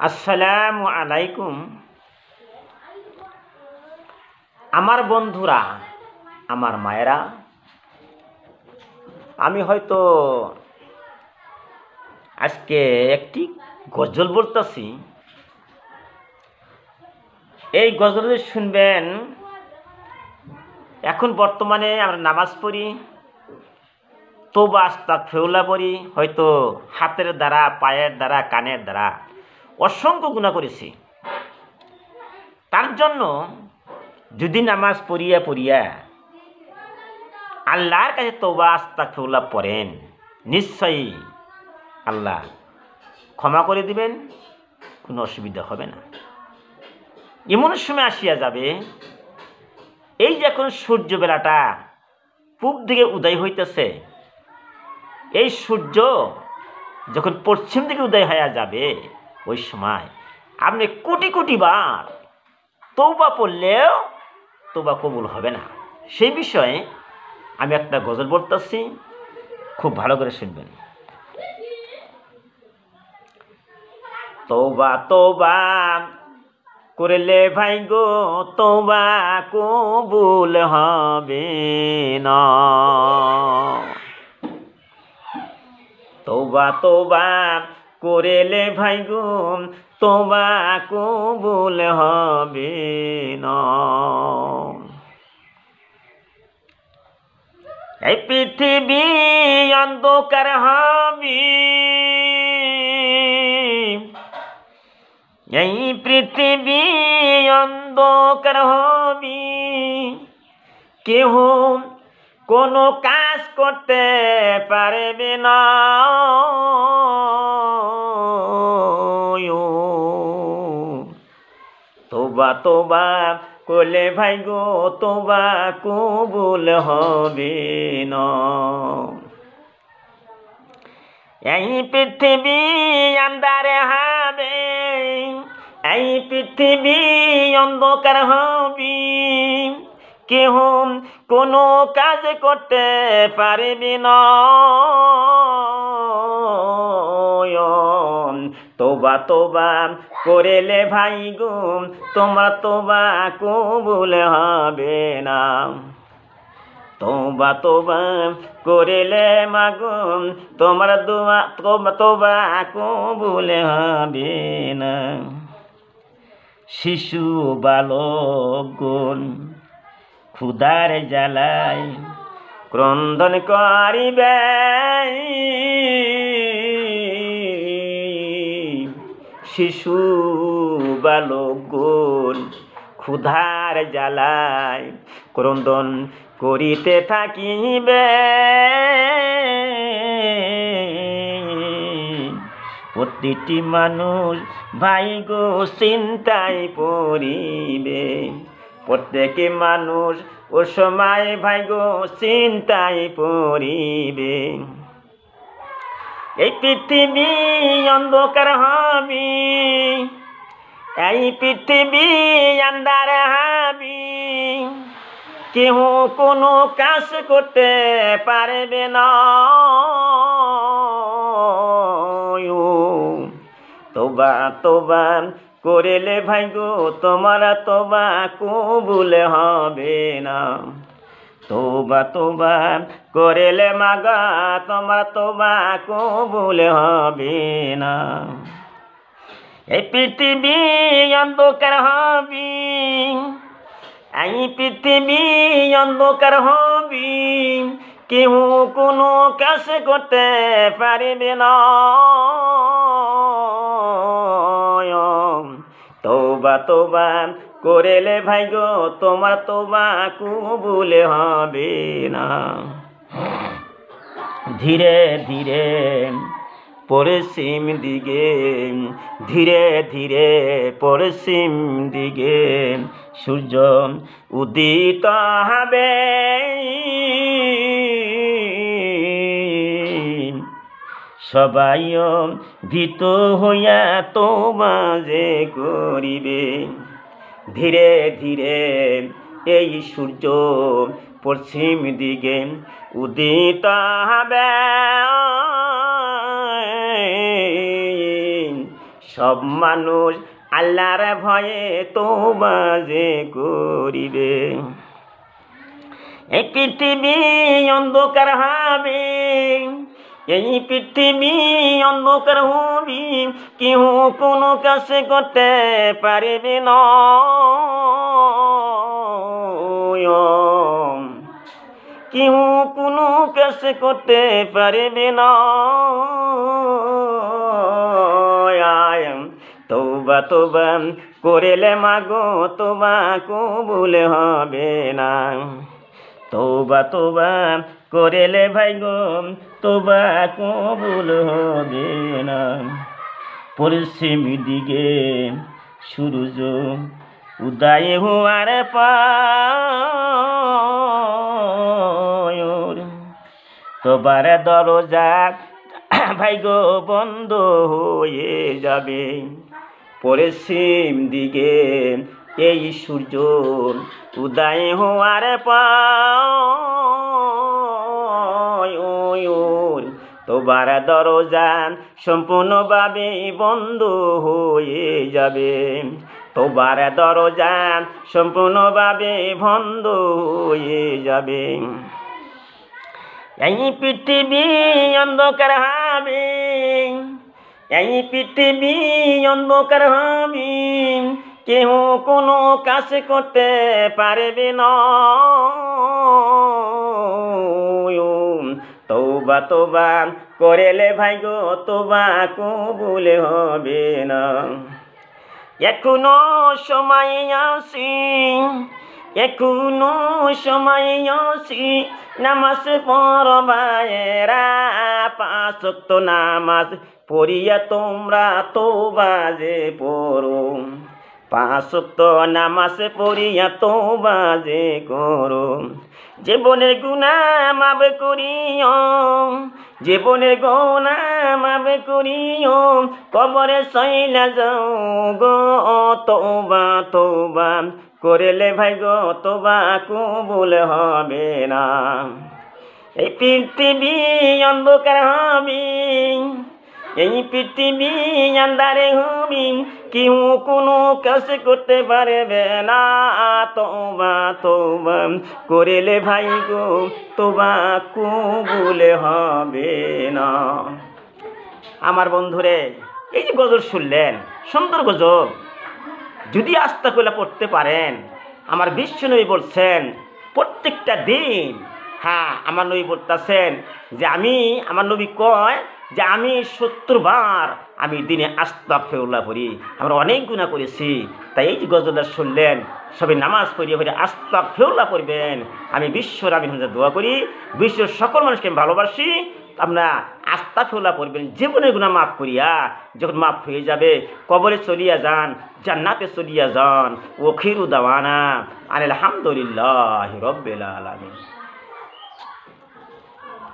আসসালামু আলাইকুম। আমার বন্ধুরা, আমার মায়েরা, আমি হয়তো আজকে একটি গজল বলতেছি। এই গজল শুনবেন। এখন বর্তমানে আমরা নামাজ পড়ি, তওবা আস্তাগফিরুল্লাহ পড়ি, হয়তো হাতের দ্বারা, পায়ের দ্বারা, কানের দ্বারা অসংখ্য গুনাহ করেছি। তার জন্য যদি নামাজ পড়িয়া আল্লাহর কাছে তওবা আস্তাগফিরুল্লাহ পড়েন, নিশ্চয়ই আল্লাহ ক্ষমা করে দিবেন, কোনো অসুবিধা হবে না। এমন সময় আসিয়া যাবে, এই যে এখন সূর্য বেলাটা পূব দিকে উদয় হইতেছে, এই সূর্য যখন পশ্চিম দিকে উদয় হয়ে যাবে, ওই সময় আপনি কোটি কোটি বার তওবা পড়লেও তওবা কবুল হবে না। সেই বিষয়ে আমি একটা গজল বলতেছি, খুব ভালো করে শুনবেন। তওবা তওবা করলে ভাই গো, তওবা কবুল হবে না। তওবা তওবা করলে ভাই গো, তওবা কবুল হবে না। এই পৃথিবী অন্ধকার হবে, এই পৃথিবী অন্ধকার হবে, কেহ কোনো কাজ করতে পারবে না। তওবা তওবা করলে ভাই গো, তওবা কবুল হবে না। এই পৃথিবী আন্ধারে হবে, এই পৃথিবী অন্ধকার হবে, কেহ কোনো কাজ করতে পারবে না। তওবা তওবা করলে ভাই গো, তোমার তওবা কবুল হবে না। তওবা তওবা করলে মাগো, তোমার তওবা কবুল হবে না। শিশু বালকগণ ক্ষুধার জ্বালায় ক্রন্দন করিবে, শিশু বালকগণ ক্ষুধার জ্বালায় ক্রন্দন করিতে থাকিবে। প্রতিটি মানুষ ভাই গো চিন্তায় পড়িবে, প্রত্যেকে মানুষ ও সময় ভাই গো চিন্তায় পড়িবে। এই পৃথিবী অন্ধকার হবে, এই পৃথিবী আন্ধার হবে, কেহ কোনো কাজ করতে পারবে না। তওবা তওবা করলে ভাই গো, তোমার তওবা কবুল হবে না। তওবা তওবা করলে মাগা, তোমার তওবা কবুল হবে না। এই পৃথিবী অন্ধকার হবে, এই পৃথিবী অন্ধকার হবে, কেহ কোনো কাজ করতে পারবে না। তওবা তওবা করলে ভাই গো, তোমার তওবা কবুল হবে না। ধীরে ধীরে পশ্চিম দিকে, ধীরে ধীরে পশ্চিম দিকে সূর্য উদিত হবে, সবাই ভীত হইয়া তওবা যে করিবে। ধীরে ধীরে এই সূর্য পশ্চিম দিকে উদিত হবে, সব মানুষ আল্লাহর ভয়ে তওবা যে করিবে। এই পৃথিবী অন্ধকার হবে, এই পৃথিবী অন্ধকার হবে, কেউ কোনো কাছে করতে পারবে না। কেউ কোনো কাছে করতে পারবে না। তওবা তওবা করিলে মাগো তওবা কবুল হবে না। তওবা তওবা করিলে ভাই গো তওবা কবুল হবে না। পশ্চিম দিকে সূর্য উদয় হওয়ার পর তওবার দরজা ভাই গো বন্ধ হয়ে যাবে। পশ্চিম দিকে এই সূর্য উদয় হওয়ার পর তওবার দরজা সম্পূর্ণভাবে বন্ধ হয়ে যাবে। তওবার দরজা সম্পূর্ণভাবে বন্ধ হয়ে যাবে। এই পৃথিবী অন্ধকার হবে, এই পৃথিবী অন্ধকার হবে, কেউ কোনো কাজ করতে পারবে না। তওবা তওবা করিলে ভাই গো তওবা কবুল হবে না। এখনো সময় আছে, এখনো সময় আছে, নামাজ পড়বায়েরা, 5 ওয়াক্ত নামাজ পড়িয়া তোমরা তওবা যে পড়ো। 5 ওয়াক্ত নামাজ পড়িয়া তওবা যে করো। জীবনের গুনাহ মাফ করিও, জীবনের গুনাহ মাফ করিও, কবরে চইলা যাও গো। তওবা তওবা করিলে ভাই গো তওবা কবুল হবে না। এই পৃথিবী অন্ধকার হবে, এই পৃথিবী আন্ধারে হবে, কেউ কোনো কাজ করতে পারবে না। তওবা তওবা করিলে ভাই গো তওবা কবুল হবে না। আমার বন্ধুরে, এই যে গজল শুনলেন, সুন্দর গজল, যদি আস্তাগফিরুল্লাহ পড়তে পারেন, আমার বিশ্বনবী বলছেন প্রত্যেকটা দিন, হ্যাঁ আমার নবী বলতেছেন যে আমার নবী কয় যে আমি 70 বার আমি দিনে আস্তাগফিরুল্লাহ পড়ি। আমরা অনেক গুনাহ করেছি, তাই এই যে গজলটা শুনলেন, সবাই নামাজ পড়িয়ে আস্তাগফিরুল্লাহ পড়বেন। আমি বিশ্বর আমি দোয়া করি, বিশ্বের সকল মানুষকে আমি ভালোবাসি। আপনারা আস্তাগফিরুল্লাহ পড়বেন, জীবনের গুনাহ মাফ করিয়া, যখন মাফ হয়ে যাবে কবরে চলিয়া যান, জান্নাতে চলিয়া যান। ওয়াখিরু দাওয়ানা আলহামদুলিল্লাহি রাব্বিল আলামিন।